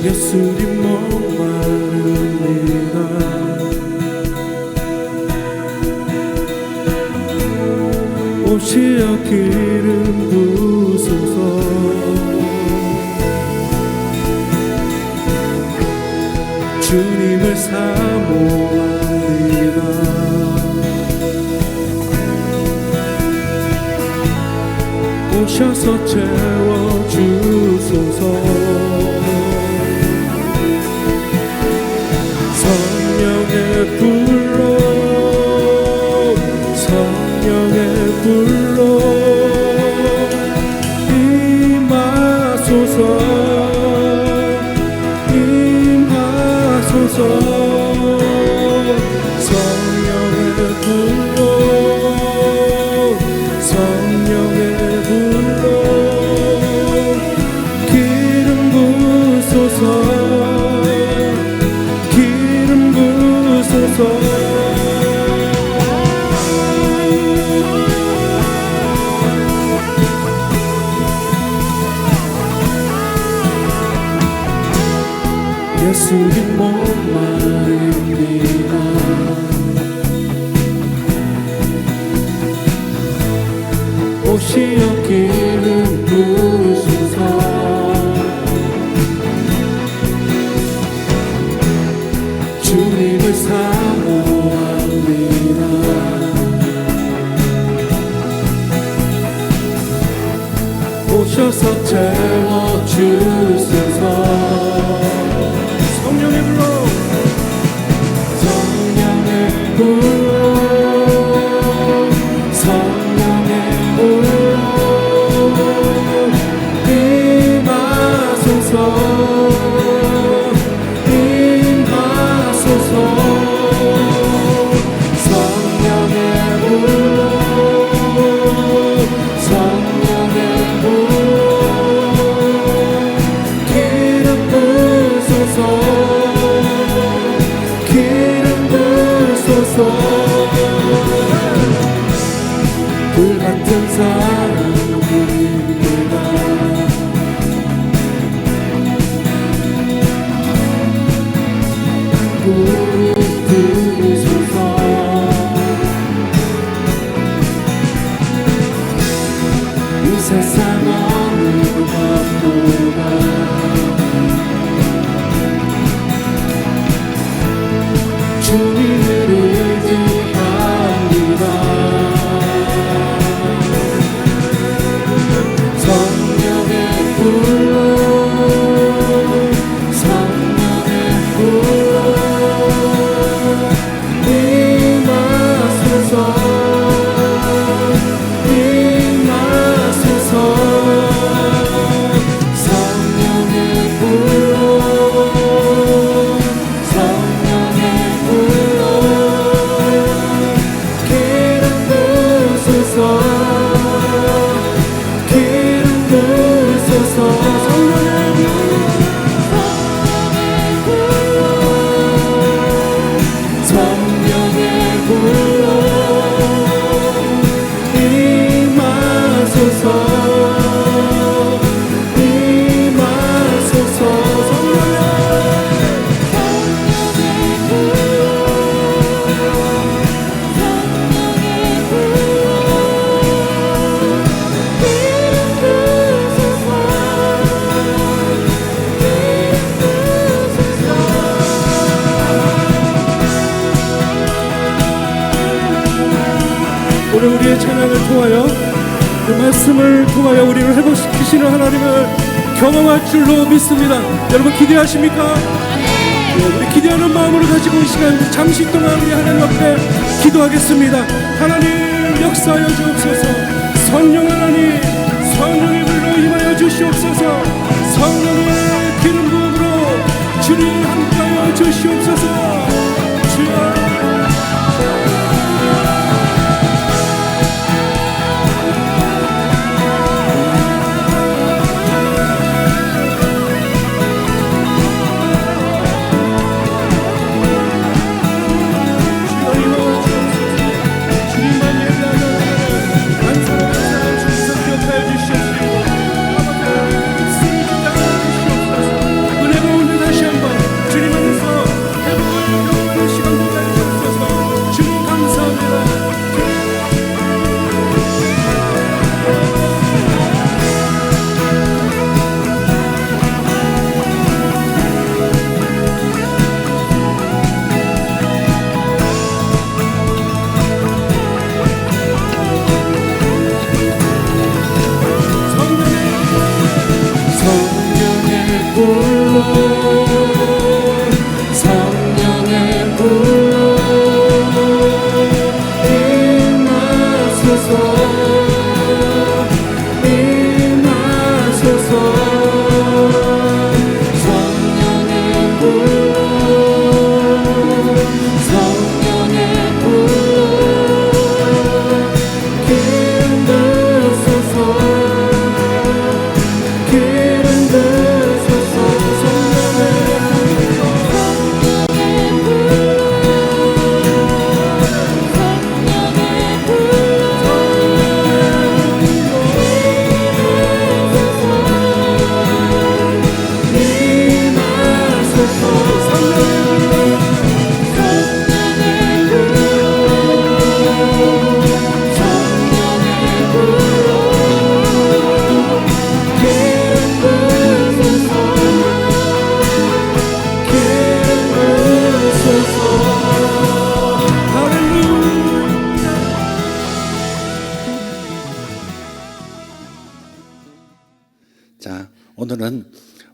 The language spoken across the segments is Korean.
예수님 목마릅니다. 오시어 기름 부으소서. 주님을 사모합니다. 오셔서 채워주소서. 성령의 불로 성령의 불로 임하소서. 임하소서. 성령의 불로 성령의 불로 기름 부으소서. 기름 부으소서. 예수님 목마릅니다. 오시어 기름 부으소서. 주님을 사모합니다. 오셔서 채워주소서. 성령의 불로 성령의 불로 성령의 불로 임하소서. 임하소서. 성령의 불로 성령의 불로 기름 부으소서. 기름 부으소서. 불같은 사랑입니다. 부으소서. 이 세상 어느 것보다 주님을 의지합니다. 성령의 불로 성령의 불로 임하소서. 임하소서. 성령의 불로 성령의 불로 기름 부으소서. 기름 부으소서. 성령의 불로 성령의 불로 임하소서. 임하소서. 성령의 오늘 우리의 찬양을 통하여 그 말씀을 통하여 우리를 회복시키시는 하나님을 경험할 줄로 믿습니다. 여러분 기대하십니까? 네, 우리 기대하는 마음으로 가지고 이 시간 잠시 동안 우리 하나님 앞에 기도하겠습니다. 하나님 역사하여 주옵소서. 성령 하나님 성령의 불로 임하여 주시옵소서. 성령의 기름 부음으로 주님 함께하여 주시옵소서. 주여 주님만 예배하여 주님을 기억하여 주시옵시고 아버지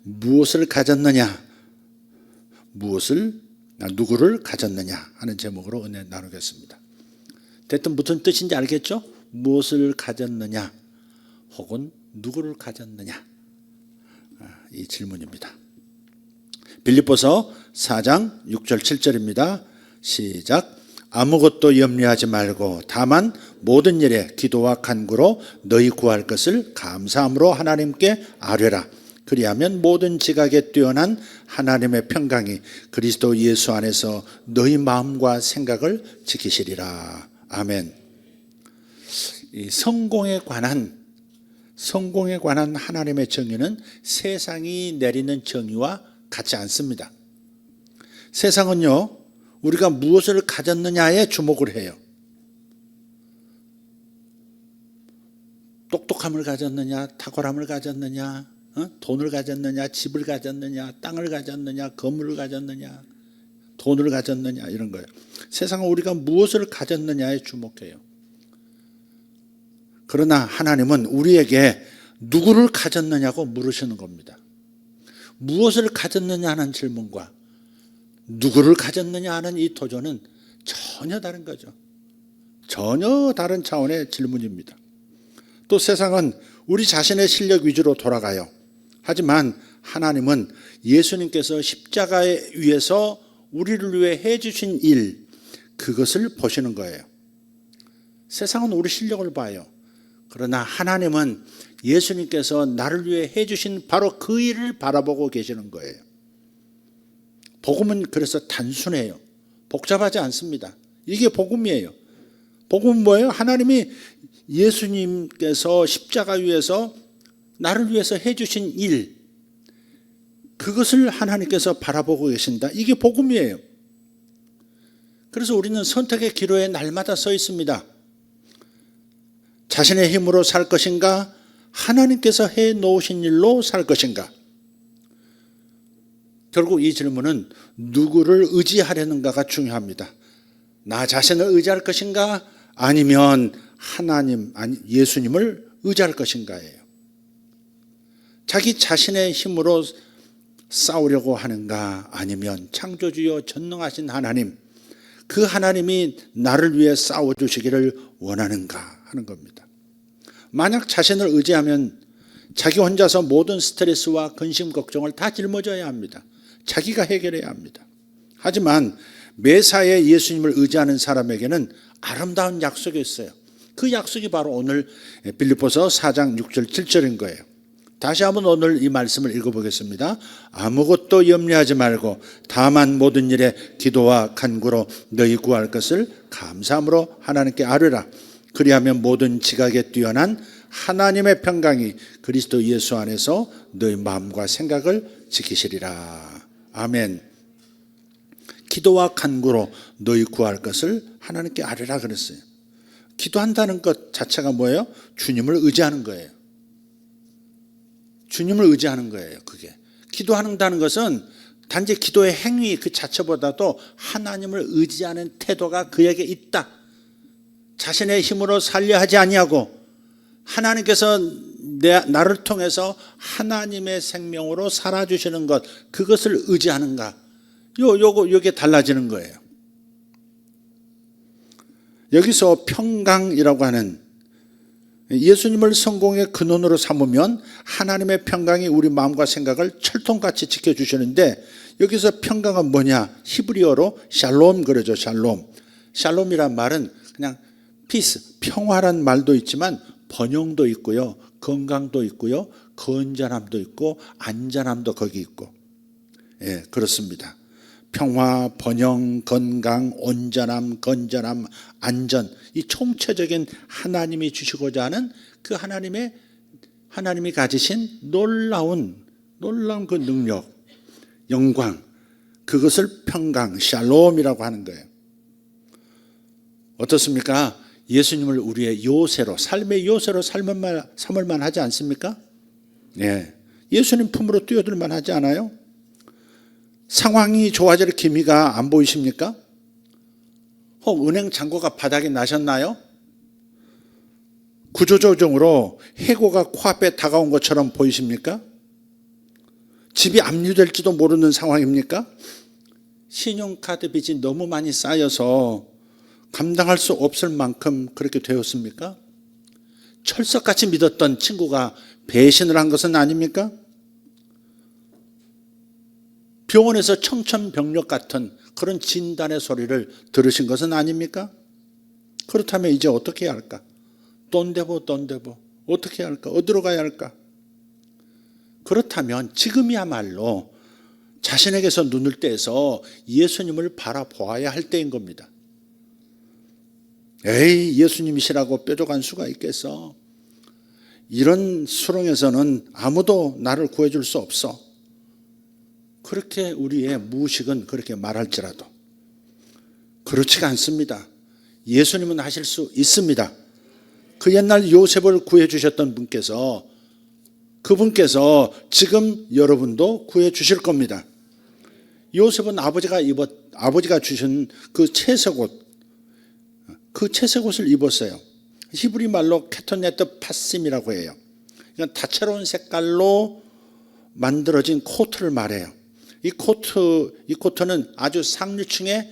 무엇을 가졌느냐, 누구를 가졌느냐 하는 제목으로 은혜 나누겠습니다. 대뜸 무슨 뜻인지 알겠죠? 무엇을 가졌느냐 혹은 누구를 가졌느냐, 이 질문입니다. 빌립보서 4장 6절 7절입니다. 시작. 아무것도 염려하지 말고 다만 모든 일에 기도와 간구로 너희 구할 것을 감사함으로 하나님께 아뢰라. 그리하면 모든 지각에 뛰어난 하나님의 평강이 그리스도 예수 안에서 너희 마음과 생각을 지키시리라. 아멘. 이 성공에 관한 하나님의 정의는 세상이 내리는 정의와 같지 않습니다. 세상은요, 우리가 무엇을 가졌느냐에 주목을 해요. 똑똑함을 가졌느냐, 탁월함을 가졌느냐, 돈을 가졌느냐, 집을 가졌느냐, 땅을 가졌느냐, 건물을 가졌느냐, 돈을 가졌느냐, 이런 거예요. 세상은 우리가 무엇을 가졌느냐에 주목해요. 그러나 하나님은 우리에게 누구를 가졌느냐고 물으시는 겁니다. 무엇을 가졌느냐 하는 질문과 누구를 가졌느냐 하는 이 도전은 전혀 다른 거죠. 전혀 다른 차원의 질문입니다. 또 세상은 우리 자신의 실력 위주로 돌아가요. 하지만 하나님은 예수님께서 십자가에 위해서 우리를 위해 해주신 일, 그것을 보시는 거예요. 세상은 우리 실력을 봐요. 그러나 하나님은 예수님께서 나를 위해 해주신 바로 그 일을 바라보고 계시는 거예요. 복음은 그래서 단순해요. 복잡하지 않습니다. 이게 복음이에요. 복음은 뭐예요? 하나님이 예수님께서 십자가 위에서 나를 위해서 해주신 일, 그것을 하나님께서 바라보고 계신다. 이게 복음이에요. 그래서 우리는 선택의 기로에 날마다 서 있습니다. 자신의 힘으로 살 것인가? 하나님께서 해 놓으신 일로 살 것인가? 결국 이 질문은 누구를 의지하려는가가 중요합니다. 나 자신을 의지할 것인가? 아니면 예수님을 의지할 것인가예요. 자기 자신의 힘으로 싸우려고 하는가? 아니면 창조주여 전능하신 하나님, 그 하나님이 나를 위해 싸워주시기를 원하는가 하는 겁니다. 만약 자신을 의지하면 자기 혼자서 모든 스트레스와 근심 걱정을 다 짊어져야 합니다. 자기가 해결해야 합니다. 하지만 매사에 예수님을 의지하는 사람에게는 아름다운 약속이 있어요. 그 약속이 바로 오늘 빌립보서 4장 6절 7절인 거예요. 다시 한번 오늘 이 말씀을 읽어보겠습니다. 아무것도 염려하지 말고 다만 모든 일에 기도와 간구로 너희 구할 것을 감사함으로 하나님께 아뢰라. 그리하면 모든 지각에 뛰어난 하나님의 평강이 그리스도 예수 안에서 너희 마음과 생각을 지키시리라. 아멘. 기도와 간구로 너희 구할 것을 하나님께 아뢰라 그랬어요. 기도한다는 것 자체가 뭐예요? 주님을 의지하는 거예요. 주님을 의지하는 거예요. 그게 기도한다는 것은 단지 기도의 행위 그 자체보다도 하나님을 의지하는 태도가 그에게 있다. 자신의 힘으로 살려 하지 아니하고 하나님께서 나를 통해서 하나님의 생명으로 살아주시는 것, 그것을 의지하는가? 요게 달라지는 거예요. 여기서 평강이라고 하는 예수님을 성공의 근원으로 삼으면 하나님의 평강이 우리 마음과 생각을 철통같이 지켜주시는데, 여기서 평강은 뭐냐? 히브리어로 샬롬 그러죠. 샬롬. 샬롬이란 말은 그냥 피스, 평화란 말도 있지만 번영도 있고요, 건강도 있고요, 건전함도 있고 안전함도 거기 있고, 예, 그렇습니다. 평화, 번영, 건강, 온전함, 건전함, 안전, 이 총체적인 하나님이 주시고자 하는 그 하나님이 가지신 놀라운 그 능력, 영광, 그것을 평강, 샬롬이라고 하는 거예요. 어떻습니까? 예수님을 우리의 요새로, 삶의 요새로 삼을 만하지 않습니까? 네. 예수님 품으로 뛰어들 만하지 않아요? 상황이 좋아질 기미가 안 보이십니까? 혹 은행 잔고가 바닥에 나셨나요? 구조조정으로 해고가 코앞에 다가온 것처럼 보이십니까? 집이 압류될지도 모르는 상황입니까? 신용카드 빚이 너무 많이 쌓여서 감당할 수 없을 만큼 그렇게 되었습니까? 철석같이 믿었던 친구가 배신을 한 것은 아닙니까? 병원에서 청천벽력 같은 그런 진단의 소리를 들으신 것은 아닙니까? 그렇다면 이제 어떻게 해야 할까? 돈대보 어떻게 해야 할까? 어디로 가야 할까? 그렇다면 지금이야말로 자신에게서 눈을 떼서 예수님을 바라보아야 할 때인 겁니다. 에이, 예수님이시라고 뾰족한 수가 있겠어? 이런 수렁에서는 아무도 나를 구해줄 수 없어. 그렇게 우리의 무의식은 그렇게 말할지라도 그렇지가 않습니다. 예수님은 하실 수 있습니다. 그 옛날 요셉을 구해주셨던 분께서, 그분께서 지금 여러분도 구해주실 겁니다. 요셉은 아버지가 주신 그 채색옷, 그 채색옷을 입었어요. 히브리 말로 케토네트 파심이라고 해요. 그러니까 다채로운 색깔로 만들어진 코트를 말해요. 이 코트는 아주 상류층의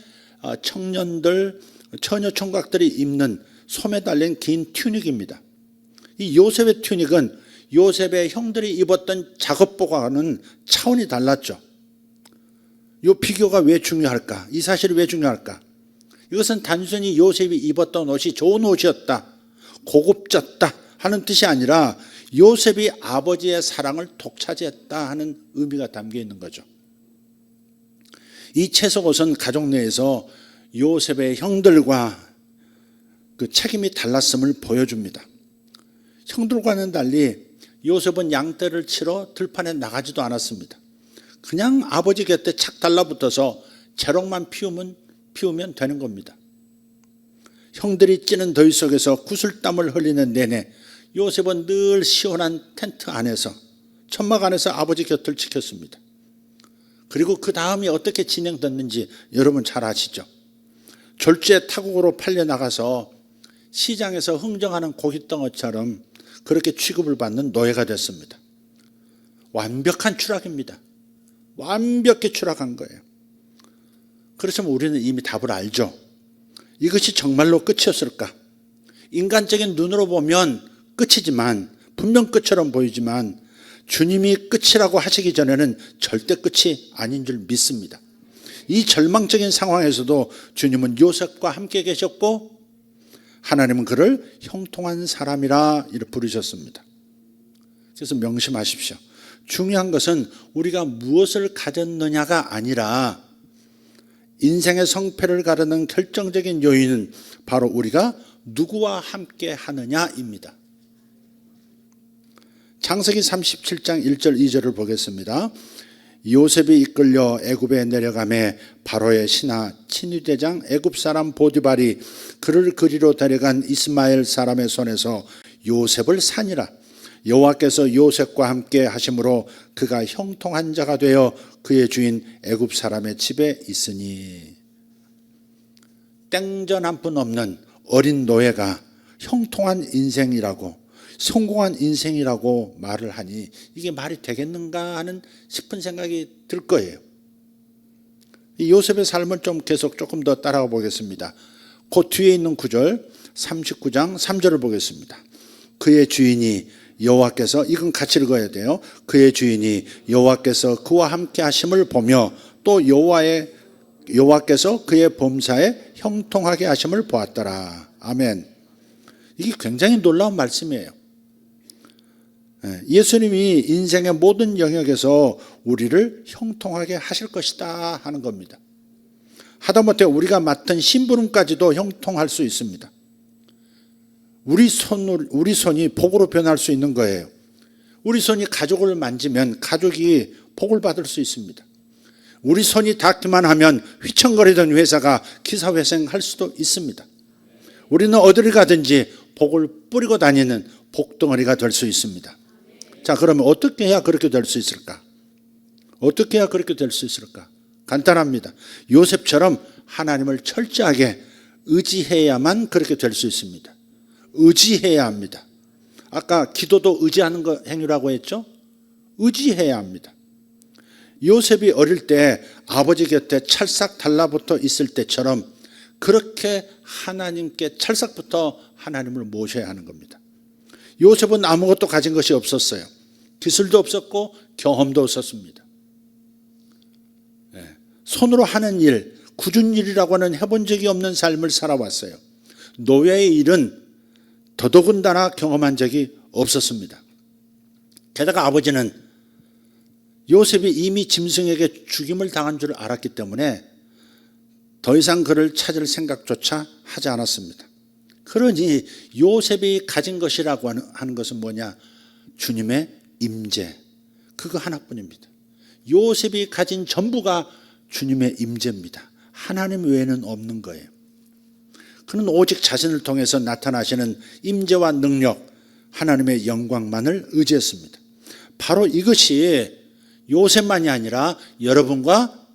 청년들, 처녀 총각들이 입는 소매 달린 긴 튜닉입니다. 이 요셉의 튜닉은 요셉의 형들이 입었던 작업복과는 차원이 달랐죠. 이 비교가 왜 중요할까? 이 사실이 왜 중요할까? 이것은 단순히 요셉이 입었던 옷이 좋은 옷이었다, 고급졌다 하는 뜻이 아니라 요셉이 아버지의 사랑을 독차지했다 하는 의미가 담겨 있는 거죠. 이 채색옷은 가족 내에서 요셉의 형들과 그 책임이 달랐음을 보여줍니다. 형들과는 달리 요셉은 양떼를 치러 들판에 나가지도 않았습니다. 그냥 아버지 곁에 착 달라붙어서 재롱만 피우면 되는 겁니다. 형들이 찌는 더위 속에서 구슬땀을 흘리는 내내 요셉은 늘 시원한 텐트 안에서, 천막 안에서 아버지 곁을 지켰습니다. 그리고 그 다음이 어떻게 진행됐는지 여러분 잘 아시죠? 졸지에 타국으로 팔려나가서 시장에서 흥정하는 고깃덩어처럼 그렇게 취급을 받는 노예가 됐습니다. 완벽한 추락입니다. 완벽히 추락한 거예요. 그렇지만 우리는 이미 답을 알죠. 이것이 정말로 끝이었을까? 인간적인 눈으로 보면 끝이지만, 분명 끝처럼 보이지만 주님이 끝이라고 하시기 전에는 절대 끝이 아닌 줄 믿습니다. 이 절망적인 상황에서도 주님은 요셉과 함께 계셨고 하나님은 그를 형통한 사람이라 이렇게 부르셨습니다. 그래서 명심하십시오. 중요한 것은 우리가 무엇을 가졌느냐가 아니라 인생의 성패를 가르는 결정적인 요인은 바로 우리가 누구와 함께 하느냐입니다. 창세기 37장 1절 2절을 보겠습니다. 요셉이 이끌려 애굽에 내려가매 바로의 신하 친위대장 애굽 사람 보디발이 그를 그리로 데려간 이스마엘 사람의 손에서 요셉을 산이라. 여호와께서 요셉과 함께 하심으로 그가 형통한 자가 되어 그의 주인 애굽 사람의 집에 있으니. 땡전 한 푼 없는 어린 노예가 형통한 인생이라고, 성공한 인생이라고 말을 하니 이게 말이 되겠는가 하는 싶은 생각이 들 거예요. 이 요셉의 삶을 좀 계속 조금 더 따라가 보겠습니다. 그 뒤에 있는 구절 39장 3절을 보겠습니다. 그의 주인이 여호와께서, 이건 같이 읽어야 돼요. 그의 주인이 여호와께서 그와 함께 하심을 보며 또 여호와께서 그의 범사에 형통하게 하심을 보았더라. 아멘. 이게 굉장히 놀라운 말씀이에요. 예수님이 인생의 모든 영역에서 우리를 형통하게 하실 것이다 하는 겁니다. 하다못해 우리가 맡은 심부름까지도 형통할 수 있습니다. 우리 손이 복으로 변할 수 있는 거예요. 우리 손이 가족을 만지면 가족이 복을 받을 수 있습니다. 우리 손이 닿기만 하면 휘청거리던 회사가 기사회생할 수도 있습니다. 우리는 어디를 가든지 복을 뿌리고 다니는 복덩어리가 될 수 있습니다. 자, 그러면 어떻게 해야 그렇게 될 수 있을까? 어떻게 해야 그렇게 될 수 있을까? 간단합니다. 요셉처럼 하나님을 철저하게 의지해야만 그렇게 될 수 있습니다. 의지해야 합니다. 아까 기도도 의지하는 거 행위라고 했죠? 의지해야 합니다. 요셉이 어릴 때 아버지 곁에 찰싹 달라붙어 있을 때처럼 그렇게 하나님께 찰싹부터 하나님을 모셔야 하는 겁니다. 요셉은 아무것도 가진 것이 없었어요. 기술도 없었고 경험도 없었습니다. 손으로 하는 일, 굳은 일이라고 하는 해본 적이 없는 삶을 살아왔어요. 노예의 일은 더더군다나 경험한 적이 없었습니다. 게다가 아버지는 요셉이 이미 짐승에게 죽임을 당한 줄 알았기 때문에 더 이상 그를 찾을 생각조차 하지 않았습니다. 그러니 요셉이 가진 것이라고 하는 것은 뭐냐? 주님의 임재, 그거 하나뿐입니다. 요셉이 가진 전부가 주님의 임재입니다. 하나님 외에는 없는 거예요. 그는 오직 자신을 통해서 나타나시는 임재와 능력, 하나님의 영광만을 의지했습니다. 바로 이것이 요셉만이 아니라 여러분과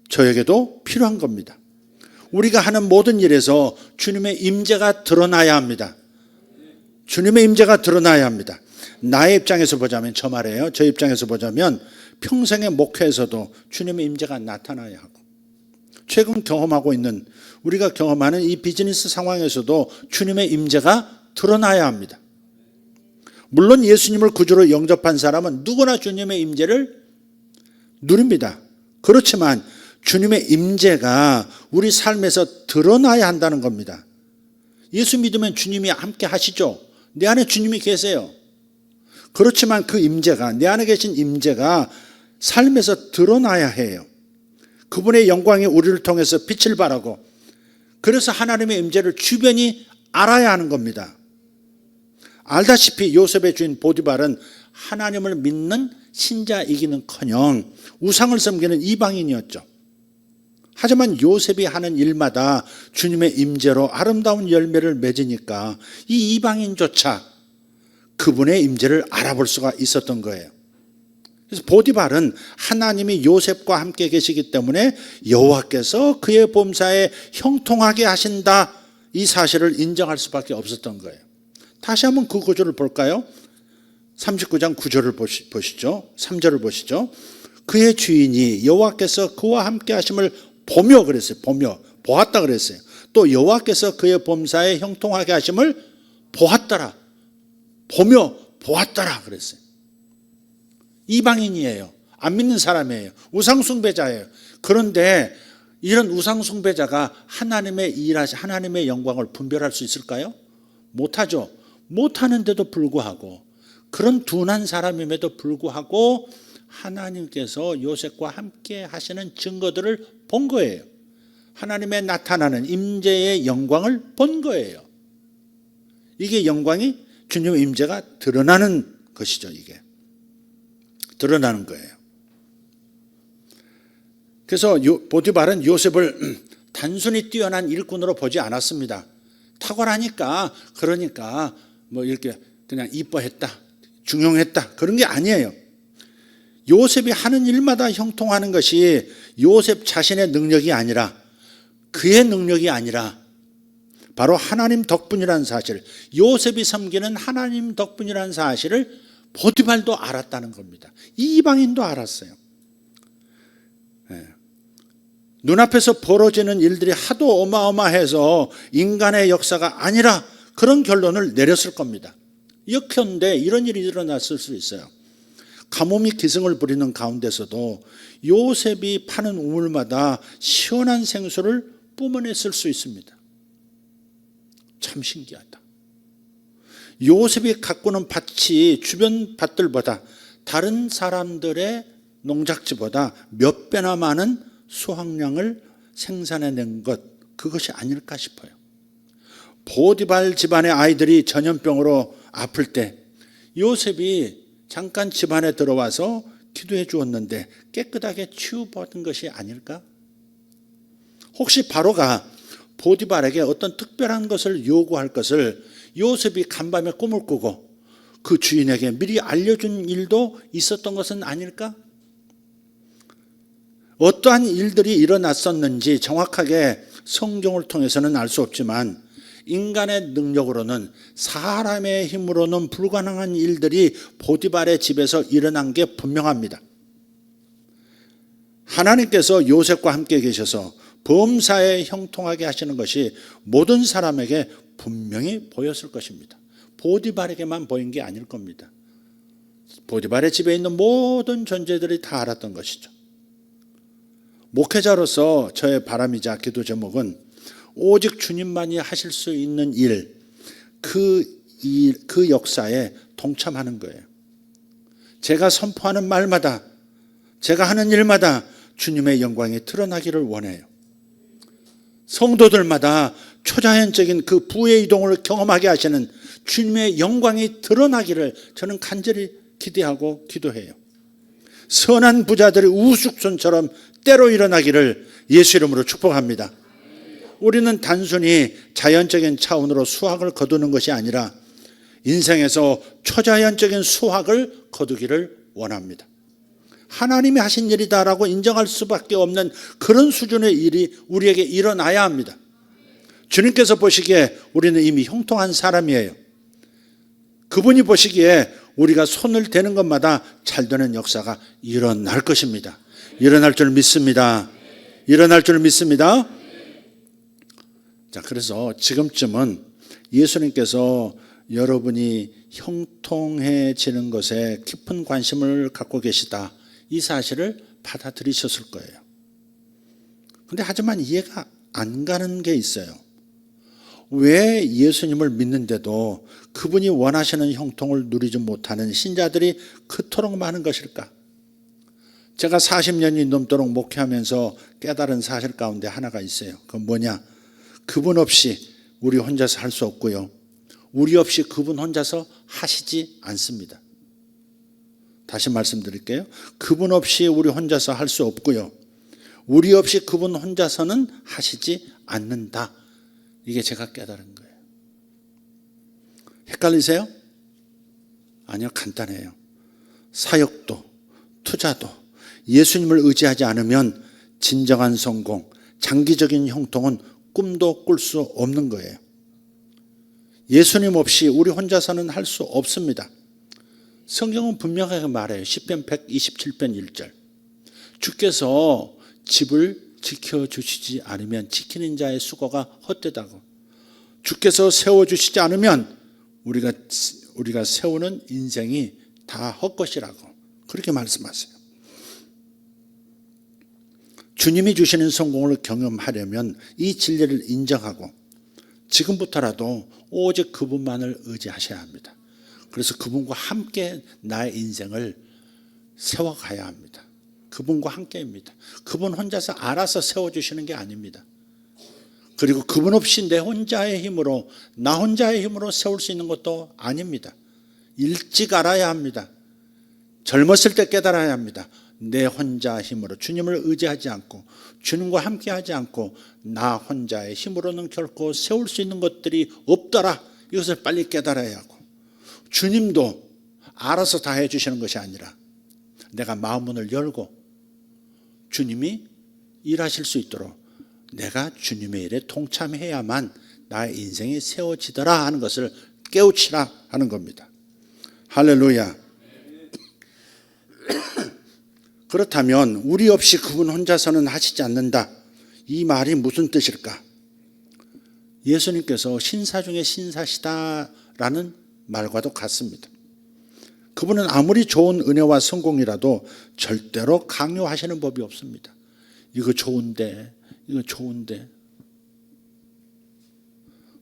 저에게도 필요한 겁니다. 우리가 하는 모든 일에서 주님의 임재가 드러나야 합니다. 주님의 임재가 드러나야 합니다. 나의 입장에서 보자면, 저 말이에요. 저 입장에서 보자면 평생의 목회에서도 주님의 임재가 나타나야 하고, 최근 경험하고 있는, 우리가 경험하는 이 비즈니스 상황에서도 주님의 임재가 드러나야 합니다. 물론 예수님을 구주로 영접한 사람은 누구나 주님의 임재를 누립니다. 그렇지만 주님의 임재가 우리 삶에서 드러나야 한다는 겁니다. 예수 믿으면 주님이 함께 하시죠. 내 안에 주님이 계세요. 그렇지만 그 임재가, 내 안에 계신 임재가 삶에서 드러나야 해요. 그분의 영광이 우리를 통해서 빛을 발하고, 그래서 하나님의 임재를 주변이 알아야 하는 겁니다. 알다시피 요셉의 주인 보디발은 하나님을 믿는 신자이기는커녕 우상을 섬기는 이방인이었죠. 하지만 요셉이 하는 일마다 주님의 임재로 아름다운 열매를 맺으니까 이 이방인조차 그분의 임재를 알아볼 수가 있었던 거예요. 그래서 보디발은 하나님이 요셉과 함께 계시기 때문에 여호와께서 그의 범사에 형통하게 하신다, 이 사실을 인정할 수밖에 없었던 거예요. 다시 한번 그 구절을 볼까요? 39장 9절을 보시죠. 3절을 보시죠. 그의 주인이 여호와께서 그와 함께 하심을 보며, 그랬어요. 보았다 그랬어요. 또 여호와께서 그의 범사에 형통하게 하심을 보았더라. 보며 보았더라 그랬어요. 이방인이에요. 안 믿는 사람이에요. 우상숭배자예요. 그런데 이런 우상숭배자가 하나님의 영광을 분별할 수 있을까요? 못하죠. 못하는데도 불구하고, 그런 둔한 사람임에도 불구하고 하나님께서 요셉과 함께 하시는 증거들을 본 거예요. 하나님의 나타나는 임재의 영광을 본 거예요. 이게 영광이, 주님의 임재가 드러나는 것이죠. 이게 드러나는 거예요. 그래서 보디발은 요셉을 단순히 뛰어난 일꾼으로 보지 않았습니다. 탁월하니까, 그러니까 뭐 이렇게 그냥 이뻐했다, 중용했다, 그런 게 아니에요. 요셉이 하는 일마다 형통하는 것이 요셉 자신의 능력이 아니라, 그의 능력이 아니라 바로 하나님 덕분이라는 사실, 요셉이 섬기는 하나님 덕분이라는 사실을 보디발도 알았다는 겁니다. 이방인도 알았어요. 눈앞에서 벌어지는 일들이 하도 어마어마해서 인간의 역사가 아니라 그런 결론을 내렸을 겁니다. 역현대 이런 일이 일어났을 수 있어요. 가뭄이 기승을 부리는 가운데서도 요셉이 파는 우물마다 시원한 생수를 뿜어냈을 수 있습니다. 참 신기하다. 요셉이 가꾸는 밭이 주변 밭들보다, 다른 사람들의 농작지보다 몇 배나 많은 수확량을 생산해낸 것, 그것이 아닐까 싶어요. 보디발 집안의 아이들이 전염병으로 아플 때 요셉이 잠깐 집안에 들어와서 기도해 주었는데 깨끗하게 치유받은 것이 아닐까? 혹시 바로가 보디발에게 어떤 특별한 것을 요구할 것을 요셉이 간밤에 꿈을 꾸고 그 주인에게 미리 알려준 일도 있었던 것은 아닐까? 어떠한 일들이 일어났었는지 정확하게 성경을 통해서는 알 수 없지만, 인간의 능력으로는, 사람의 힘으로는 불가능한 일들이 보디발의 집에서 일어난 게 분명합니다. 하나님께서 요셉과 함께 계셔서 범사에 형통하게 하시는 것이 모든 사람에게 분명히 보였을 것입니다. 보디발에게만 보인 게 아닐 겁니다. 보디발의 집에 있는 모든 존재들이 다 알았던 것이죠. 목회자로서 저의 바람이자 기도 제목은 오직 주님만이 하실 수 있는 일, 그 역사에 동참하는 거예요. 제가 선포하는 말마다, 제가 하는 일마다 주님의 영광이 드러나기를 원해요. 성도들마다 초자연적인 그 부의 이동을 경험하게 하시는 주님의 영광이 드러나기를 저는 간절히 기대하고 기도해요. 선한 부자들이 우후죽순처럼 때로 일어나기를 예수 이름으로 축복합니다. 우리는 단순히 자연적인 차원으로 수확을 거두는 것이 아니라 인생에서 초자연적인 수확을 거두기를 원합니다. 하나님이 하신 일이다라고 인정할 수밖에 없는 그런 수준의 일이 우리에게 일어나야 합니다. 주님께서 보시기에 우리는 이미 형통한 사람이에요. 그분이 보시기에 우리가 손을 대는 것마다 잘 되는 역사가 일어날 것입니다. 일어날 줄 믿습니다. 일어날 줄 믿습니다. 자, 그래서 지금쯤은 예수님께서 여러분이 형통해지는 것에 깊은 관심을 갖고 계시다, 이 사실을 받아들이셨을 거예요. 근데 하지만 이해가 안 가는 게 있어요. 왜 예수님을 믿는데도 그분이 원하시는 형통을 누리지 못하는 신자들이 그토록 많은 것일까? 제가 40년이 넘도록 목회하면서 깨달은 사실 가운데 하나가 있어요. 그건 뭐냐? 그분 없이 우리 혼자서 할 수 없고요, 우리 없이 그분 혼자서 하시지 않습니다. 다시 말씀드릴게요. 그분 없이 우리 혼자서 할 수 없고요, 우리 없이 그분 혼자서는 하시지 않는다. 이게 제가 깨달은 거예요. 헷갈리세요? 아니요, 간단해요. 사역도, 투자도 예수님을 의지하지 않으면 진정한 성공, 장기적인 형통은 꿈도 꿀 수 없는 거예요. 예수님 없이 우리 혼자서는 할 수 없습니다. 성경은 분명하게 말해요. 시편 127편 1절. 주께서 집을 지켜주시지 않으면 지키는 자의 수고가 헛되다고. 주께서 세워주시지 않으면 우리가 세우는 인생이 다 헛것이라고 그렇게 말씀하세요. 주님이 주시는 성공을 경험하려면 이 진리를 인정하고 지금부터라도 오직 그분만을 의지하셔야 합니다. 그래서 그분과 함께 나의 인생을 세워가야 합니다. 그분과 함께입니다. 그분 혼자서 알아서 세워주시는 게 아닙니다. 그리고 그분 없이 내 혼자의 힘으로, 나 혼자의 힘으로 세울 수 있는 것도 아닙니다. 일찍 알아야 합니다. 젊었을 때 깨달아야 합니다. 내 혼자 힘으로, 주님을 의지하지 않고 주님과 함께하지 않고 나 혼자의 힘으로는 결코 세울 수 있는 것들이 없더라. 이것을 빨리 깨달아야 하고, 주님도 알아서 다 해주시는 것이 아니라 내가 마음문을 열고 주님이 일하실 수 있도록 내가 주님의 일에 동참해야만 나의 인생이 세워지더라 하는 것을 깨우치라 하는 겁니다. 할렐루야. 그렇다면 우리 없이 그분 혼자서는 하시지 않는다, 이 말이 무슨 뜻일까? 예수님께서 신사 중에 신사시다라는 말과도 같습니다. 그분은 아무리 좋은 은혜와 성공이라도 절대로 강요하시는 법이 없습니다. 이거 좋은데, 이거 좋은데,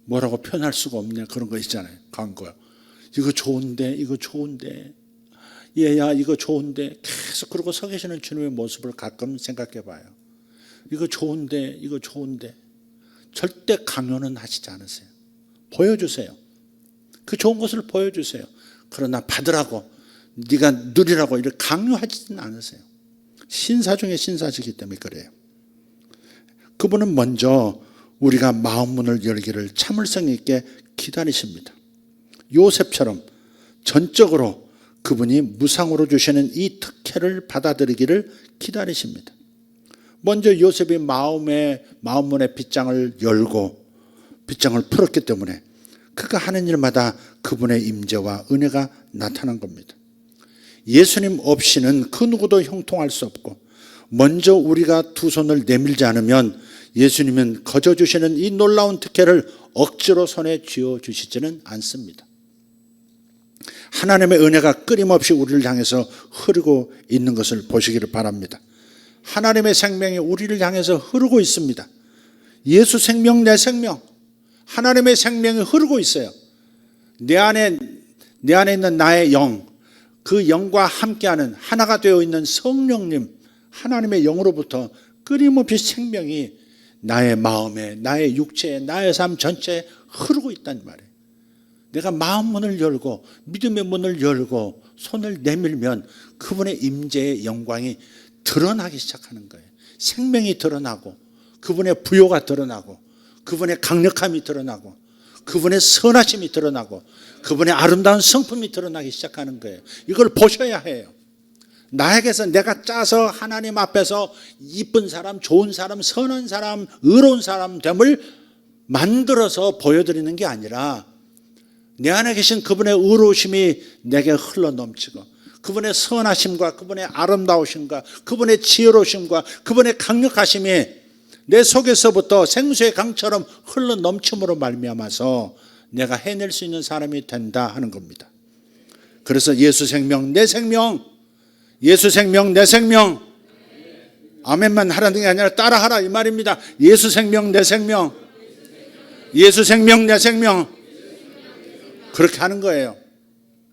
뭐라고 표현할 수가 없네, 그런 거 있잖아요. 광고요. 이거 좋은데, 이거 좋은데, 얘야 이거 좋은데, 계속 그러고 서 계시는 주님의 모습을 가끔 생각해 봐요. 이거 좋은데, 이거 좋은데. 절대 강요는 하시지 않으세요. 보여주세요. 그 좋은 것을 보여주세요. 그러나 받으라고, 네가 누리라고 이렇게 강요하지는 않으세요. 신사 중에 신사시기 때문에 그래요. 그분은 먼저 우리가 마음문을 열기를 참을성 있게 기다리십니다. 요셉처럼 전적으로 그분이 무상으로 주시는 이 특혜를 받아들이기를 기다리십니다. 먼저 요셉이 마음문의 빗장을 열고 빗장을 풀었기 때문에 그가 하는 일마다 그분의 임재와 은혜가 나타난 겁니다. 예수님 없이는 그 누구도 형통할 수 없고 먼저 우리가 두 손을 내밀지 않으면 예수님은 거저 주시는 이 놀라운 특혜를 억지로 손에 쥐어 주시지는 않습니다. 하나님의 은혜가 끊임없이 우리를 향해서 흐르고 있는 것을 보시기를 바랍니다. 하나님의 생명이 우리를 향해서 흐르고 있습니다. 예수 생명, 내 생명, 하나님의 생명이 흐르고 있어요. 내 안에 있는 나의 영, 그 영과 함께하는 하나가 되어 있는 성령님, 하나님의 영으로부터 끊임없이 생명이 나의 마음에, 나의 육체에, 나의 삶 전체에 흐르고 있단 말이에요. 내가 마음 문을 열고 믿음의 문을 열고 손을 내밀면 그분의 임재의 영광이 드러나기 시작하는 거예요. 생명이 드러나고 그분의 부요가 드러나고 그분의 강력함이 드러나고 그분의 선하심이 드러나고 그분의 아름다운 성품이 드러나기 시작하는 거예요. 이걸 보셔야 해요. 나에게서 내가 짜서 하나님 앞에서 이쁜 사람, 좋은 사람, 선한 사람, 의로운 사람 됨을 만들어서 보여드리는 게 아니라 내 안에 계신 그분의 의로우심이 내게 흘러 넘치고 그분의 선하심과 그분의 아름다우심과 그분의 지혜로우심과 그분의 강력하심이 내 속에서부터 생수의 강처럼 흘러 넘침으로 말미암아서 내가 해낼 수 있는 사람이 된다 하는 겁니다. 그래서 예수 생명, 내 생명, 예수 생명, 내 생명, 아멘만 하라는 게 아니라 따라하라 이 말입니다. 예수 생명, 내 생명, 예수 생명, 내 생명. 그렇게 하는 거예요.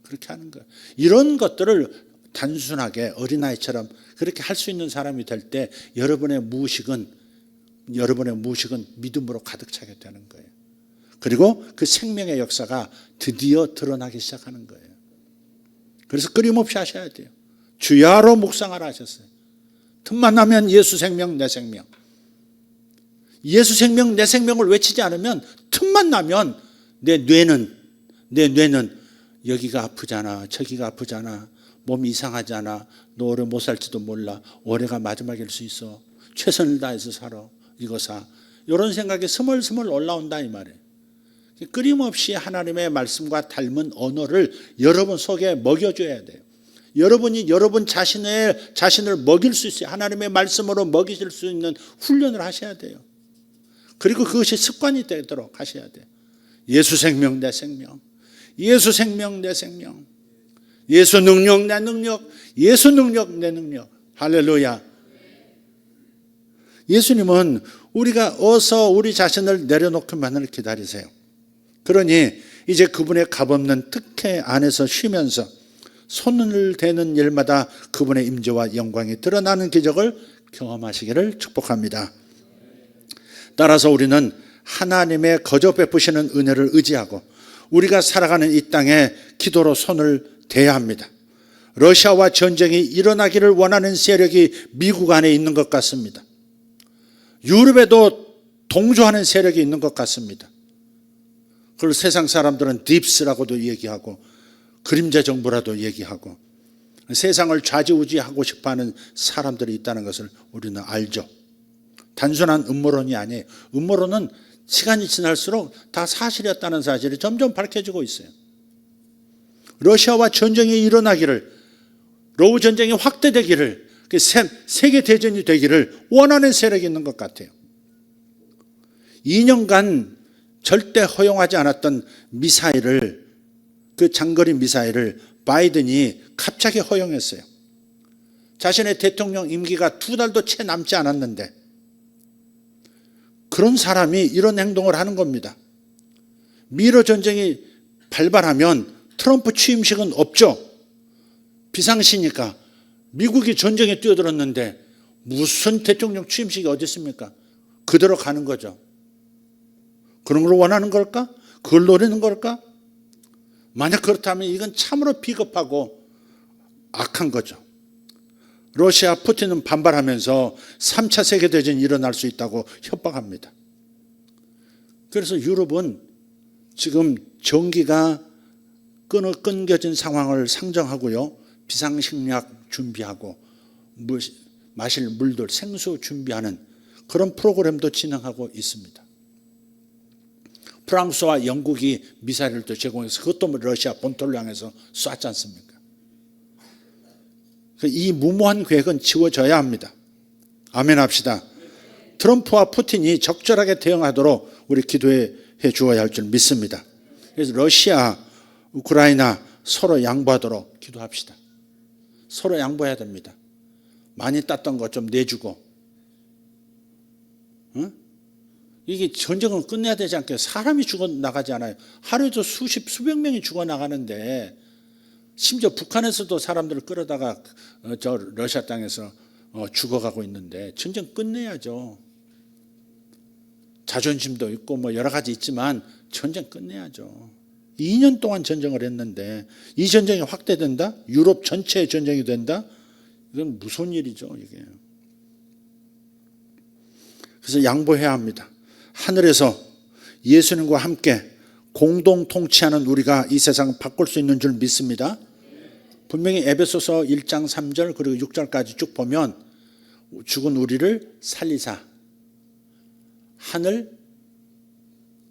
그렇게 하는 거예요. 이런 것들을 단순하게 어린아이처럼 그렇게 할 수 있는 사람이 될 때 여러분의 무의식은 믿음으로 가득 차게 되는 거예요. 그리고 그 생명의 역사가 드디어 드러나기 시작하는 거예요. 그래서 끊임없이 하셔야 돼요. 주야로 묵상하라 하셨어요. 틈만 나면 예수 생명, 내 생명. 예수 생명, 내 생명을 외치지 않으면 틈만 나면 내 뇌는 여기가 아프잖아, 저기가 아프잖아, 몸이 이상하잖아, 너 오래 못 살지도 몰라, 올해가 마지막일 수 있어, 최선을 다해서 살아, 이거 사, 이런 생각이 스멀스멀 올라온다 이 말이에요. 끊임없이 하나님의 말씀과 닮은 언어를 여러분 속에 먹여줘야 돼요. 여러분이 여러분 자신을 먹일 수 있어요. 하나님의 말씀으로 먹이실 수 있는 훈련을 하셔야 돼요. 그리고 그것이 습관이 되도록 하셔야 돼요. 예수 생명, 내 생명, 예수 생명, 내 생명, 예수 능력, 내 능력, 예수 능력, 내 능력. 할렐루야. 예수님은 우리가 어서 우리 자신을 내려놓기만을 기다리세요. 그러니 이제 그분의 값없는 특혜 안에서 쉬면서 손을 대는 일마다 그분의 임재와 영광이 드러나는 기적을 경험하시기를 축복합니다. 따라서 우리는 하나님의 거저 베푸시는 은혜를 의지하고 우리가 살아가는 이 땅에 기도로 손을 대야 합니다. 러시아와 전쟁이 일어나기를 원하는 세력이 미국 안에 있는 것 같습니다. 유럽에도 동조하는 세력이 있는 것 같습니다. 그걸 세상 사람들은 딥스라고도 얘기하고 그림자 정부라도 얘기하고 세상을 좌지우지하고 싶어하는 사람들이 있다는 것을 우리는 알죠. 단순한 음모론이 아니에요. 음모론은 시간이 지날수록 다 사실이었다는 사실이 점점 밝혀지고 있어요. 러시아와 전쟁이 일어나기를, 러우 전쟁이 확대되기를, 세계 대전이 되기를 원하는 세력이 있는 것 같아요. 2년간 절대 허용하지 않았던 미사일을, 그 장거리 미사일을 바이든이 갑자기 허용했어요. 자신의 대통령 임기가 2달도 채 남지 않았는데 그런 사람이 이런 행동을 하는 겁니다. 미러 전쟁이 발발하면 트럼프 취임식은 없죠. 비상시니까. 미국이 전쟁에 뛰어들었는데 무슨 대통령 취임식이 어디 있습니까? 그대로 가는 거죠. 그런 걸 원하는 걸까? 그걸 노리는 걸까? 만약 그렇다면 이건 참으로 비겁하고 악한 거죠. 러시아 푸틴은 반발하면서 3차 세계대전이 일어날 수 있다고 협박합니다. 그래서 유럽은 지금 전기가 끊겨진 상황을 상정하고요. 비상식량 준비하고 마실 물들, 생수 준비하는 그런 프로그램도 진행하고 있습니다. 프랑스와 영국이 미사일을 또 제공해서 그것도 러시아 본토를 향해서 쐈지 않습니까? 이 무모한 계획은 지워져야 합니다. 아멘 합시다. 트럼프와 푸틴이 적절하게 대응하도록 우리 기도해 주어야 할 줄 믿습니다. 그래서 러시아, 우크라이나 서로 양보하도록 기도합시다. 서로 양보해야 됩니다. 많이 땄던 거 좀 내주고. 응? 이게 전쟁을 끝내야 되지 않겠어요? 사람이 죽어나가지 않아요. 하루에도 수백 명이 죽어나가는데 심지어 북한에서도 사람들을 끌어다가 저 러시아 땅에서 죽어가고 있는데 전쟁 끝내야죠. 자존심도 있고 뭐 여러 가지 있지만 전쟁 끝내야죠. 2년 동안 전쟁을 했는데 이 전쟁이 확대된다? 유럽 전체의 전쟁이 된다? 이건 무서운 일이죠, 이게. 그래서 양보해야 합니다. 하늘에서 예수님과 함께 공동 통치하는 우리가 이 세상을 바꿀 수 있는 줄 믿습니다. 분명히 에베소서 1장 3절 그리고 6절까지 쭉 보면 죽은 우리를 살리사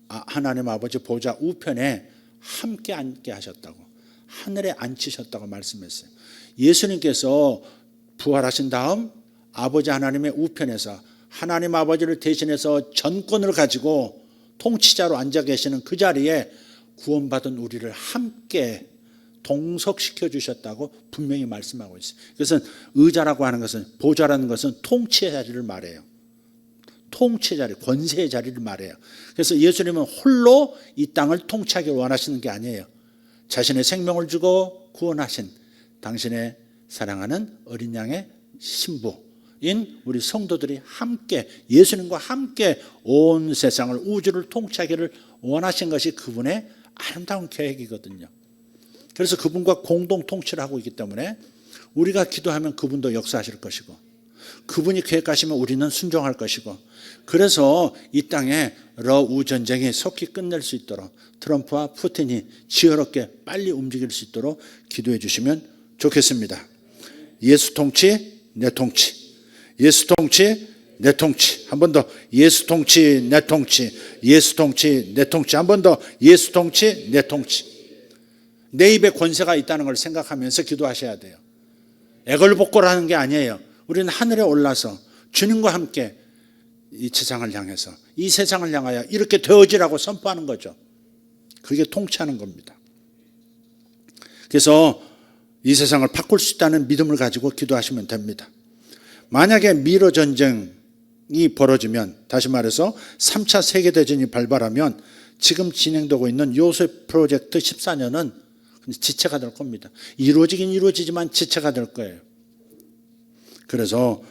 하나님 아버지 보좌 우편에 함께 앉게 하셨다고, 하늘에 앉히셨다고 말씀했어요. 예수님께서 부활하신 다음 아버지 하나님의 우편에서 하나님 아버지를 대신해서 전권을 가지고 통치자로 앉아 계시는 그 자리에 구원받은 우리를 함께 동석시켜 주셨다고 분명히 말씀하고 있어요. 그래서 의자라고 하는 것은, 보좌라는 것은 통치의 자리를 말해요. 통치의 자리, 권세의 자리를 말해요. 그래서 예수님은 홀로 이 땅을 통치하기를 원하시는 게 아니에요. 자신의 생명을 주고 구원하신 당신의 사랑하는 어린 양의 신부인 우리 성도들이 함께 예수님과 함께 온 세상을, 우주를 통치하기를 원하신 것이 그분의 아름다운 계획이거든요. 그래서 그분과 공동 통치를 하고 있기 때문에 우리가 기도하면 그분도 역사하실 것이고, 그분이 계획하시면 우리는 순종할 것이고, 그래서 이 땅에 러우 전쟁이 속히 끝낼 수 있도록 트럼프와 푸틴이 지혜롭게 빨리 움직일 수 있도록 기도해 주시면 좋겠습니다. 예수 통치, 내 통치. 예수 통치, 내 통치. 한 번 더. 예수 통치, 내 통치. 예수 통치, 내 통치. 한 번 더. 예수 통치, 내 통치. 내 입에 권세가 있다는 걸 생각하면서 기도하셔야 돼요. 애걸복걸하는 게 아니에요. 우리는 하늘에 올라서 주님과 함께 이 세상을 향해서, 이 세상을 향하여 이렇게 되어지라고 선포하는 거죠. 그게 통치하는 겁니다. 그래서 이 세상을 바꿀 수 있다는 믿음을 가지고 기도하시면 됩니다. 만약에 미러 전쟁이 벌어지면, 다시 말해서 3차 세계대전이 발발하면 지금 진행되고 있는 요셉 프로젝트 14년은 지체가 될 겁니다. 이루어지긴 이루어지지만 지체가 될 거예요. 그래서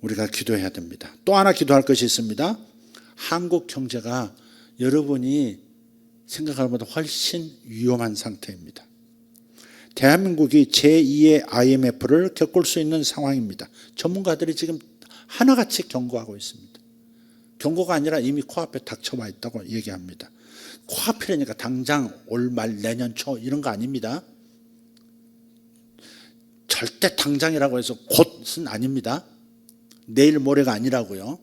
우리가 기도해야 됩니다. 또 하나 기도할 것이 있습니다. 한국 경제가 여러분이 생각하는 것보다 훨씬 위험한 상태입니다. 대한민국이 제2의 IMF를 겪을 수 있는 상황입니다. 전문가들이 지금 하나같이 경고하고 있습니다. 경고가 아니라 이미 코앞에 닥쳐와 있다고 얘기합니다. 코앞이라니까 당장 올 말 내년 초 이런 거 아닙니다. 절대 당장이라고 해서 곧은 아닙니다. 내일 모레가 아니라고요.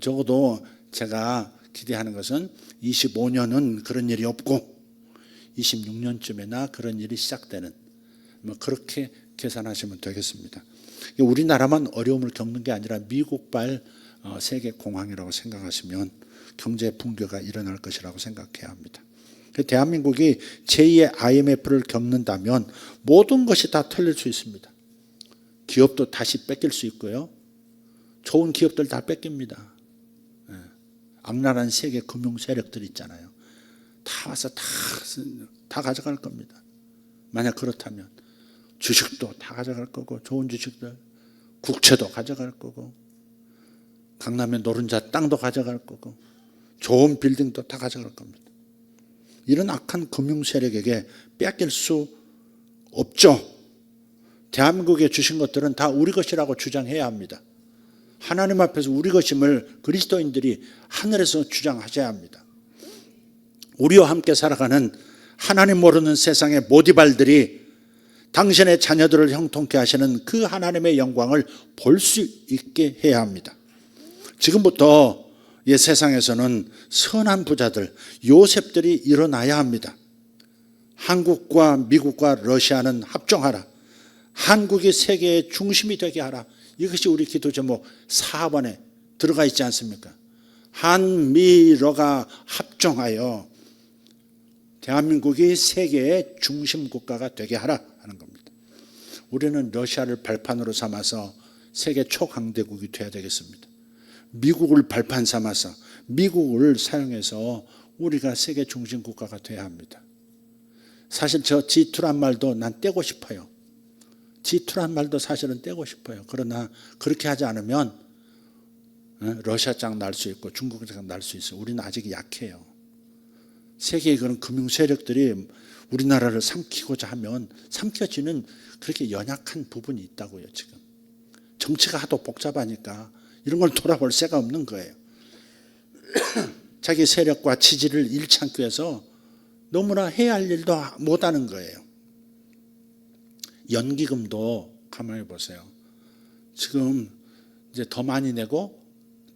적어도 제가 기대하는 것은 25년은 그런 일이 없고 26년쯤에나 그런 일이 시작되는, 그렇게 계산하시면 되겠습니다. 우리나라만 어려움을 겪는 게 아니라 미국발 세계 공황이라고 생각하시면 경제 붕괴가 일어날 것이라고 생각해야 합니다. 대한민국이 제2의 IMF를 겪는다면 모든 것이 다 털릴 수 있습니다. 기업도 다시 뺏길 수 있고요. 좋은 기업들 다 뺏깁니다. 악랄한 세계 금융 세력들 있잖아요. 다 와서 다 가져갈 겁니다. 만약 그렇다면 주식도 다 가져갈 거고, 좋은 주식들, 국채도 가져갈 거고, 강남의 노른자 땅도 가져갈 거고, 좋은 빌딩도 다 가져갈 겁니다. 이런 악한 금융 세력에게 뺏길 수 없죠. 대한민국에 주신 것들은 다 우리 것이라고 주장해야 합니다. 하나님 앞에서 우리 것임을 그리스도인들이 하늘에서 주장하셔야 합니다. 우리와 함께 살아가는 하나님 모르는 세상의 모디발들이 당신의 자녀들을 형통케 하시는 그 하나님의 영광을 볼 수 있게 해야 합니다. 지금부터 이 세상에서는 선한 부자들, 요셉들이 일어나야 합니다. 한국과 미국과 러시아는 합종하라. 한국이 세계의 중심이 되게 하라. 이것이 우리 기도 제목 4번에 들어가 있지 않습니까? 한미러가 합종하여 대한민국이 세계의 중심 국가가 되게 하라 하는 겁니다. 우리는 러시아를 발판으로 삼아서 세계 초강대국이 되어야 되겠습니다. 미국을 발판 삼아서 미국을 사용해서 우리가 세계 중심 국가가 되어야 합니다. 사실 저 G2란 말도 난 떼고 싶어요. G2란 말도 사실은 떼고 싶어요. 그러나 그렇게 하지 않으면 러시아 장 날 수 있고 중국 장 날 수 있어요. 우리는 아직 약해요. 세계의 그런 금융 세력들이 우리나라를 삼키고자 하면 삼켜지는 그렇게 연약한 부분이 있다고요. 지금 정치가 하도 복잡하니까 이런 걸 돌아볼 새가 없는 거예요. 자기 세력과 지지를 잃지 않기 위해서 너무나 해야 할 일도 못하는 거예요. 연기금도 가만히 보세요. 지금 이제 더 많이 내고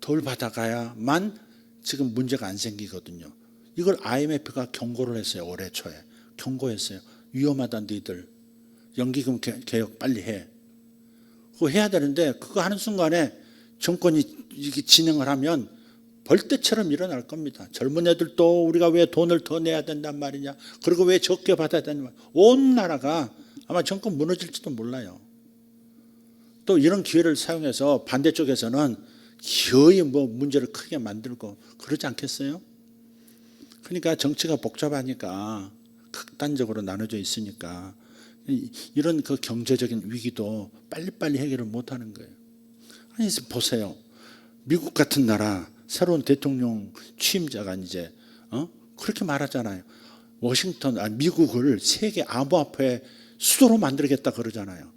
덜 받아가야만 지금 문제가 안 생기거든요. 이걸 IMF가 경고를 했어요. 올해 초에 경고했어요. 위험하다 너희들. 연기금 개혁 빨리 해. 그거 해야 되는데 그거 하는 순간에 정권이 이렇게 진행을 하면 벌떼처럼 일어날 겁니다. 젊은 애들도 우리가 왜 돈을 더 내야 된단 말이냐. 그리고 왜 적게 받아야 되냐. 온 나라가 아마 정권 무너질지도 몰라요. 또 이런 기회를 사용해서 반대쪽에서는 기어이 뭐 문제를 크게 만들고 그러지 않겠어요? 그러니까 정치가 복잡하니까 극단적으로 나눠져 있으니까 이런 그 경제적인 위기도 빨리빨리 해결을 못하는 거예요. 아니 보세요. 미국 같은 나라 새로운 대통령 취임자가 이제 그렇게 말하잖아요. 미국을 세계 암호화폐 수도로 만들겠다 그러잖아요.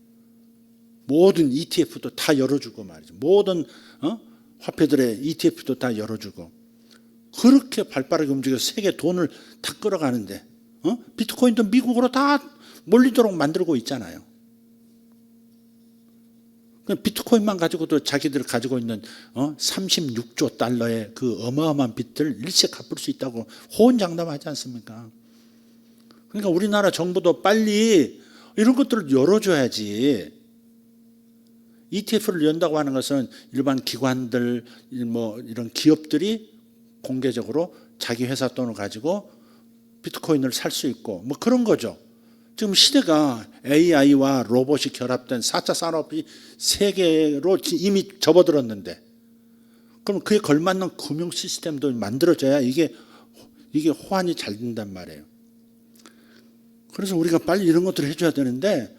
모든 ETF도 다 열어주고 말이죠. 모든 화폐들의 ETF도 다 열어주고 그렇게 발빠르게 움직여서 세계 돈을 다 끌어가는데 비트코인도 미국으로 다 몰리도록 만들고 있잖아요. 비트코인만 가지고도 자기들 가지고 있는 36조 달러의 그 어마어마한 빚을 일시에 갚을 수 있다고 호언장담하지 않습니까? 그러니까 우리나라 정부도 빨리 이런 것들을 열어줘야지. ETF를 연다고 하는 것은 일반 기관들, 뭐 이런 기업들이 공개적으로 자기 회사 돈을 가지고 비트코인을 살 수 있고 뭐 그런 거죠. 지금 시대가 AI와 로봇이 결합된 4차 산업이 세계로 이미 접어들었는데 그럼 그에 걸맞는 금융 시스템도 만들어져야 이게 호환이 잘 된단 말이에요. 그래서 우리가 빨리 이런 것들을 해줘야 되는데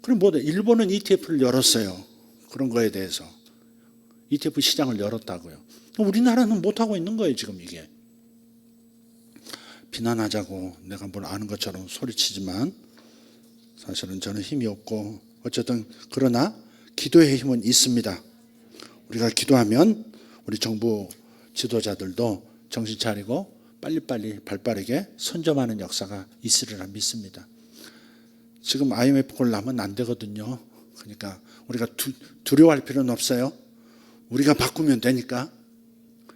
그럼 일본은 ETF를 열었어요. 그런 거에 대해서 ETF 시장을 열었다고요. 우리나라는 못하고 있는 거예요. 지금 이게 비난하자고 내가 뭘 아는 것처럼 소리치지만 사실은 저는 힘이 없고 어쨌든 그러나 기도의 힘은 있습니다. 우리가 기도하면 우리 정부 지도자들도 정신 차리고 빨리빨리 발빠르게 선점하는 역사가 있으리라 믿습니다. 지금 IMF 꼴나면 안 되거든요. 그러니까 우리가 두려워할 필요는 없어요. 우리가 바꾸면 되니까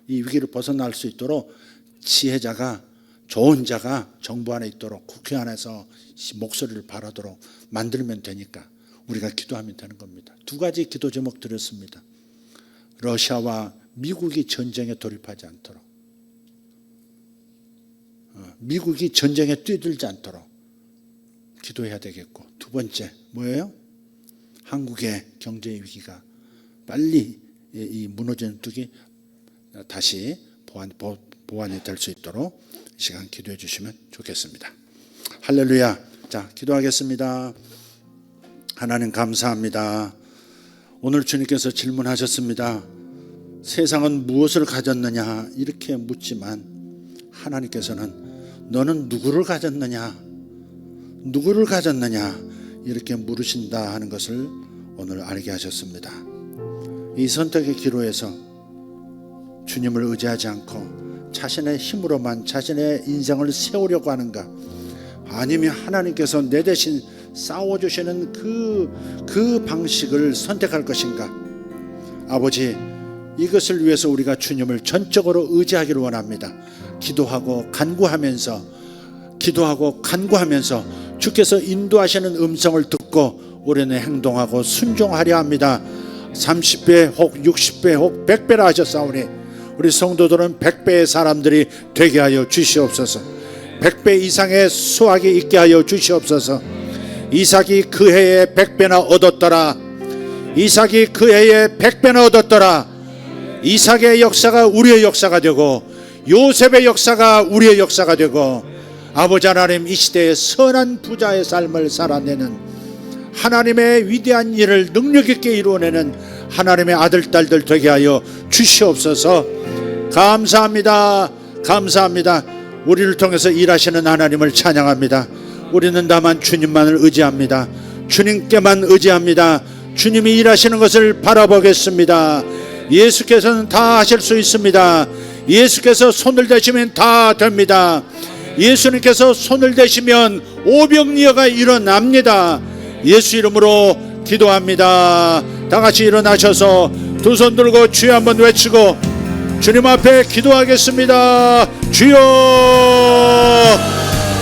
이 위기를 벗어날 수 있도록 지혜자가 좋은 자가 정부 안에 있도록 국회 안에서 목소리를 발하도록 만들면 되니까 우리가 기도하면 되는 겁니다. 두 가지 기도 제목 드렸습니다. 러시아와 미국이 전쟁에 돌입하지 않도록 미국이 전쟁에 뛰들지 않도록 기도해야 되겠고 두 번째 뭐예요? 한국의 경제 위기가 빨리 이 무너지는 뚝이 다시 보완이 될 수 있도록 이 시간 기도해 주시면 좋겠습니다. 할렐루야. 자, 기도하겠습니다. 하나님 감사합니다. 오늘 주님께서 질문하셨습니다. 세상은 무엇을 가졌느냐 이렇게 묻지만 하나님께서는 너는 누구를 가졌느냐 누구를 가졌느냐 이렇게 물으신다 하는 것을 오늘 알게 하셨습니다. 이 선택의 기로에서 주님을 의지하지 않고 자신의 힘으로만 자신의 인생을 세우려고 하는가 아니면 하나님께서 내 대신 싸워주시는 그 방식을 선택할 것인가. 아버지 이것을 위해서 우리가 주님을 전적으로 의지하기를 원합니다. 기도하고 간구하면서 주께서 인도하시는 음성을 듣고 우리는 행동하고 순종하려 합니다. 30배 혹 60배 혹 100배라 하셨사오니 우리 성도들은 100배의 사람들이 되게 하여 주시옵소서. 100배 이상의 수확이 있게 하여 주시옵소서. 이삭이 그 해에 100배나 얻었더라. 이삭이 그 해에 100배나 얻었더라. 이삭의 역사가 우리의 역사가 되고 요셉의 역사가 우리의 역사가 되고 아버지 하나님 이 시대에 선한 부자의 삶을 살아내는 하나님의 위대한 일을 능력 있게 이루어내는 하나님의 아들 딸들 되게 하여 주시옵소서. 감사합니다. 감사합니다. 우리를 통해서 일하시는 하나님을 찬양합니다. 우리는 다만 주님만을 의지합니다. 주님께만 의지합니다. 주님이 일하시는 것을 바라보겠습니다. 예수께서는 다 하실 수 있습니다. 예수께서 손을 대시면 다 됩니다. 예수님께서 손을 대시면 오병이어가 일어납니다. 예수 이름으로 기도합니다. 다 같이 일어나셔서 두 손 들고 주여 한번 외치고 주님 앞에 기도하겠습니다. 주여,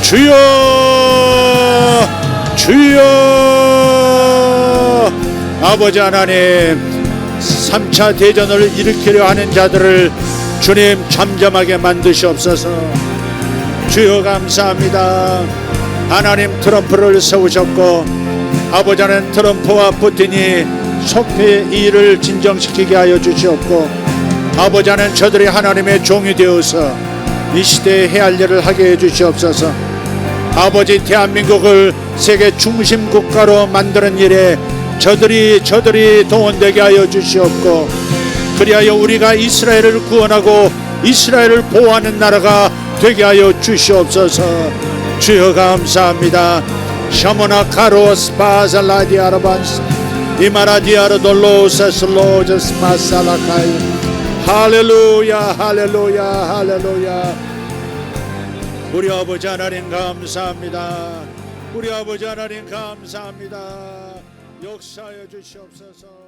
주여, 주여. 아버지 하나님, 3차 대전을 일으키려 하는 자들을 주님 잠잠하게 만드시옵소서. 주여 감사합니다. 하나님 트럼프를 세우셨고 아버지 하나님 트럼프와 푸틴이 속히 이 일을 진정시키게 하여 주시옵고 아버지 하나님 저들이 하나님의 종이 되어서 이 시대에 해야 할 일을 하게 해 주시옵소서. 아버지 대한민국을 세계 중심 국가로 만드는 일에 저들이 동원되게 하여 주시옵고 그리하여 우리가 이스라엘을 구원하고 이스라엘을 보호하는 나라가 되게 하여 주시옵소서. 주여 감사합니다. 샤모나 카로스 바살라디아라반스 이마라디아르돌로세슬로제스 마살라카이 할렐루야 할렐루야 할렐루야. 우리 아버지 하나님 감사합니다. 우리 아버지 하나님 감사합니다. 역사하여 주시옵소서.